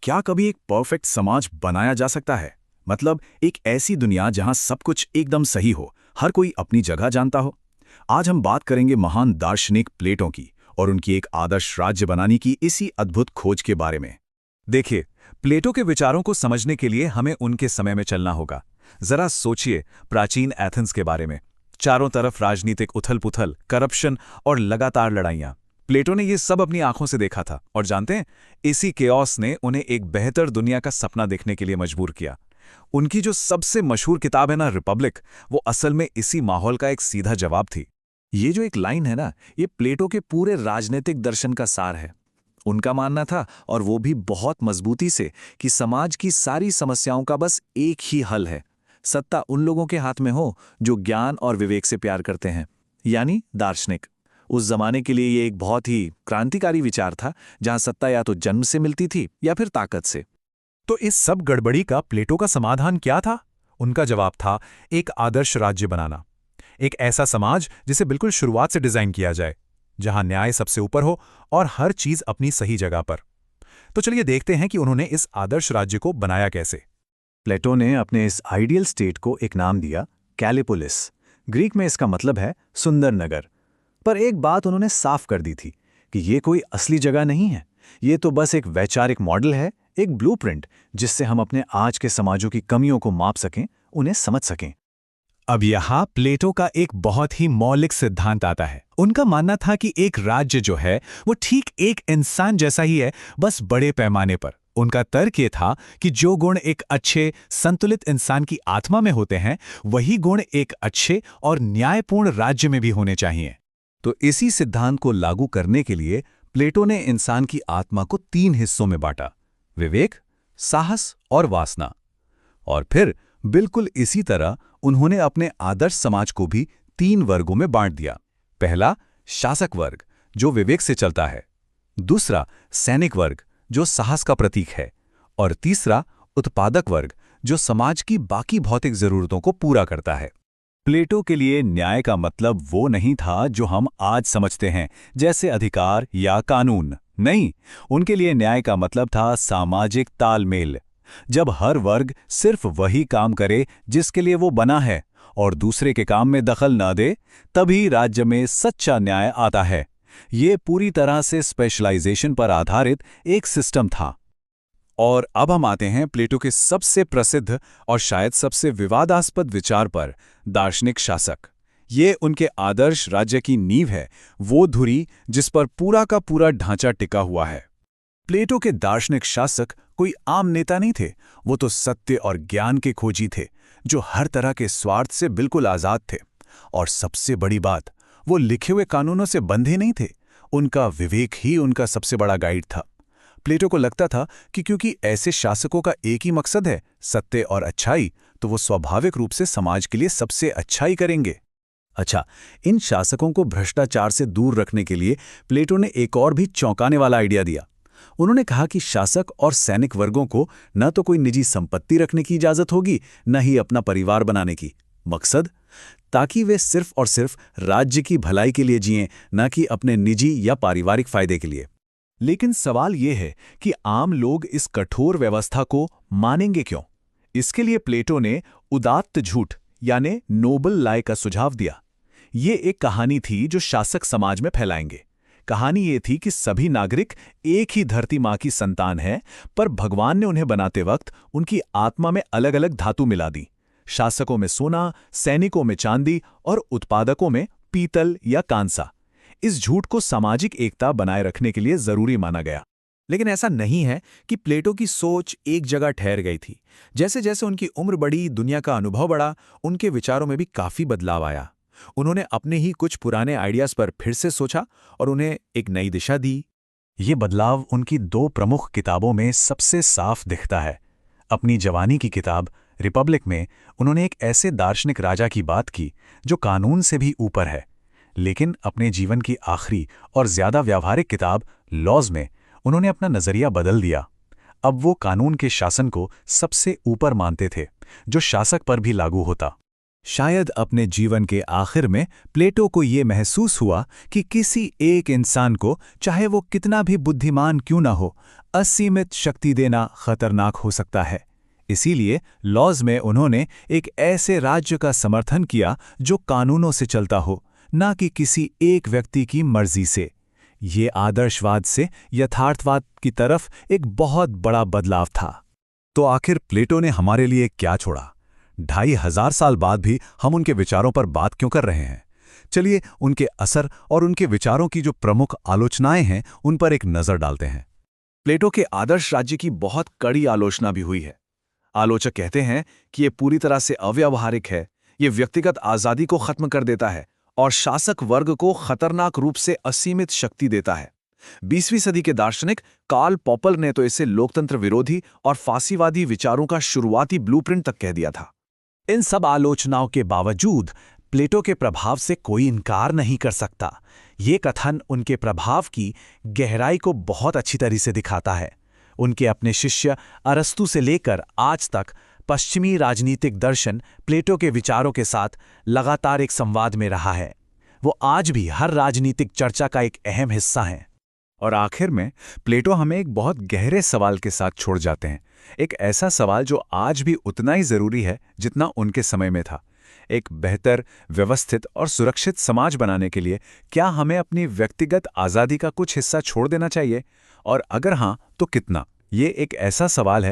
क्या कभी एक परफेक्ट समाज बनाया जा सकता है? मतलब एक ऐसी दुनिया जहां सब कुछ एकदम सही हो, हर कोई अपनी जगह जानता हो। आज हम बात करेंगे महान दार्शनिक प्लेटो की और उनकी एक आदर्श राज्य बनाने की इसी अद्भुत खोज के बारे में। देखिए, प्लेटो के विचारों को समझने के लिए हमें उनके समय में चलना होगा। जरा सोचिए प्राचीन एथेंस के बारे में। चारों तरफ राजनीतिक उथल-पुथल, करप्शन और लगातार लड़ाइयां। प्लेटो ने ये सब अपनी आंखों से देखा था और जानते हैं, इसी केओस ने उन्हें एक बेहतर दुनिया का सपना देखने के लिए मजबूर किया। उनकी जो सबसे मशहूर किताब है ना, रिपब्लिक, वो असल में इसी माहौल का एक सीधा जवाब थी। ये जो एक लाइन है ना, ये प्लेटो के पूरे राजनीतिक दर्शन का सार है। उनका मानना था, और वो भी बहुत मजबूती से, कि समाज की सारी समस्याओं का बस एक ही हल है। सत्ता उन लोगों के हाथ में हो जो ज्ञान और विवेक से प्यार करते हैं, यानी दार्शनिक। उस जमाने के लिए ये एक बहुत ही क्रांतिकारी विचार था, जहां सत्ता या तो जन्म से मिलती थी या फिर ताकत से। तो इस सब गड़बड़ी का प्लेटो का समाधान क्या था? उनका जवाब था एक आदर्श राज्य बनाना। एक ऐसा समाज जिसे बिल्कुल शुरुआत से डिजाइन किया जाए, जहां न्याय सबसे ऊपर हो और हर चीज अपनी सही जगह पर। तो चलिए देखते हैं कि उन्होंने इस आदर्श राज्य को बनाया कैसे। प्लेटो ने अपने इस आइडियल स्टेट को एक नाम दिया, कैलिपोलिस। ग्रीक में इसका मतलब है सुंदर नगर। पर एक बात उन्होंने साफ कर दी थी कि ये कोई असली जगह नहीं है। ये तो बस एक वैचारिक मॉडल है, एक ब्लूप्रिंट, जिससे हम अपने आज के समाजों की कमियों को माप सकें, उन्हें समझ सकें। अब यहाँ प्लेटो का एक बहुत ही मौलिक सिद्धांत आता है। उनका मानना था कि एक राज्य जो है वो ठीक एक इंसान जैसा ही है, बस बड़े पैमाने पर। उनका तर्क ये था कि जो गुण एक अच्छे संतुलित इंसान की आत्मा में होते हैं, वही गुण एक अच्छे और न्यायपूर्ण राज्य में भी होने चाहिए। तो इसी सिद्धांत को लागू करने के लिए प्लेटो ने इंसान की आत्मा को 3 हिस्सों में बांटा: विवेक, साहस और वासना। और फिर बिल्कुल इसी तरह उन्होंने अपने आदर्श समाज को भी 3 वर्गों में बांट दिया। पहला, शासक वर्ग, जो विवेक से चलता है। दूसरा, सैनिक वर्ग, जो साहस का प्रतीक है। और तीसरा, उत्पादक वर्ग, जो समाज की बाकी भौतिक जरूरतों को पूरा करता है। प्लेटो के लिए न्याय का मतलब वो नहीं था जो हम आज समझते हैं, जैसे अधिकार या कानून। नहीं, उनके लिए न्याय का मतलब था सामाजिक तालमेल। जब हर वर्ग सिर्फ वही काम करे जिसके लिए वो बना है और दूसरे के काम में दखल न दे, तभी राज्य में सच्चा न्याय आता है। ये पूरी तरह से स्पेशलाइजेशन पर आधारित एक सिस्टम था। और अब हम आते हैं प्लेटो के सबसे प्रसिद्ध और शायद सबसे विवादास्पद विचार पर, दार्शनिक शासक। ये उनके आदर्श राज्य की नींव है, वो धुरी जिस पर पूरा का पूरा ढांचा टिका हुआ है। प्लेटो के दार्शनिक शासक कोई आम नेता नहीं थे, वो तो सत्य और ज्ञान के खोजी थे, जो हर तरह के स्वार्थ से बिल्कुल आजाद थे। और सबसे बड़ी बात, वो लिखे हुए कानूनों से बंधे नहीं थे। उनका विवेक ही उनका सबसे बड़ा गाइड था। प्लेटो को लगता था कि क्योंकि ऐसे शासकों का एक ही मकसद है, सत्य और अच्छाई, तो वो स्वाभाविक रूप से समाज के लिए सबसे अच्छा ही करेंगे। अच्छा, इन शासकों को भ्रष्टाचार से दूर रखने के लिए प्लेटो ने एक और भी चौंकाने वाला आइडिया दिया। उन्होंने कहा कि शासक और सैनिक वर्गों को न तो कोई निजी संपत्ति रखने की इजाजत होगी, न ही अपना परिवार बनाने की। मकसद, ताकि वे सिर्फ और सिर्फ राज्य की भलाई के लिए जिएं, न कि अपने निजी या पारिवारिक फायदे के लिए। लेकिन सवाल यह है कि आम लोग इस कठोर व्यवस्था को मानेंगे क्यों? इसके लिए प्लेटो ने उदात्त झूठ यानी नोबल लाई का सुझाव दिया। ये एक कहानी थी जो शासक समाज में फैलाएंगे। कहानी ये थी कि सभी नागरिक एक ही धरती माँ की संतान हैं, पर भगवान ने उन्हें बनाते वक्त उनकी आत्मा में अलग अलग धातु मिला दी। शासकों में सोना, सैनिकों में चांदी और उत्पादकों में पीतल या कांसा। इस झूठ को सामाजिक एकता बनाए रखने के लिए जरूरी माना गया। लेकिन ऐसा नहीं है कि प्लेटो की सोच एक जगह ठहर गई थी। जैसे जैसे उनकी उम्र बढ़ी, दुनिया का अनुभव बढ़ा, उनके विचारों में भी काफी बदलाव आया। उन्होंने अपने ही कुछ पुराने आइडियाज पर फिर से सोचा और उन्हें एक नई दिशा दी। ये बदलाव उनकी 2 प्रमुख किताबों में सबसे साफ दिखता है। अपनी जवानी की किताब रिपब्लिक में उन्होंने एक ऐसे दार्शनिक राजा की बात की जो कानून से भी ऊपर है। लेकिन अपने जीवन की आखिरी और ज्यादा व्यावहारिक किताब लॉज में उन्होंने अपना नजरिया बदल दिया। अब वो कानून के शासन को सबसे ऊपर मानते थे, जो शासक पर भी लागू होता। शायद अपने जीवन के आखिर में प्लेटो को ये महसूस हुआ कि किसी एक इंसान को, चाहे वो कितना भी बुद्धिमान क्यों ना हो, असीमित शक्ति देना खतरनाक हो सकता है। इसीलिए लॉज में उन्होंने एक ऐसे राज्य का समर्थन किया जो कानूनों से चलता हो, ना कि किसी एक व्यक्ति की मर्जी से। ये आदर्शवाद से यथार्थवाद की तरफ एक बहुत बड़ा बदलाव था। तो आखिर प्लेटो ने हमारे लिए क्या छोड़ा? 2500 साल बाद भी हम उनके विचारों पर बात क्यों कर रहे हैं? चलिए उनके असर और उनके विचारों की जो प्रमुख आलोचनाएं हैं उन पर एक नजर डालते हैं। प्लेटो के आदर्श राज्य की बहुत कड़ी आलोचना भी हुई है। आलोचक कहते हैं कि ये पूरी तरह से अव्यावहारिक है, ये व्यक्तिगत आज़ादी को खत्म कर देता है और शासक वर्ग को खतरनाक रूप से असीमित शक्ति देता है। 20वीं सदी के दार्शनिक कार्ल पॉपल ने तो इसे लोकतंत्र विरोधी और फांसीवादी विचारों का शुरुआती ब्लूप्रिंट तक कह दिया था। इन सब आलोचनाओं के बावजूद प्लेटो के प्रभाव से कोई इनकार नहीं कर सकता। ये कथन उनके प्रभाव की गहराई को बहुत अच्छी तरह से दिखाता है। उनके अपने शिष्य अरस्तु से लेकर आज तक पश्चिमी राजनीतिक दर्शन प्लेटो के विचारों के साथ लगातार एक संवाद में रहा है। वो आज भी हर राजनीतिक चर्चा का एक अहम हिस्सा हैं। और आखिर में प्लेटो हमें एक बहुत गहरे सवाल के साथ छोड़ जाते हैं। एक ऐसा सवाल जो आज भी उतना ही जरूरी है जितना उनके समय में था। एक बेहतर, व्यवस्थित और सुरक्षित समाज बनाने के लिए क्या हमें अपनी व्यक्तिगत आज़ादी का कुछ हिस्सा छोड़ देना चाहिए? और अगर हाँ, तो कितना? ये एक ऐसा सवाल है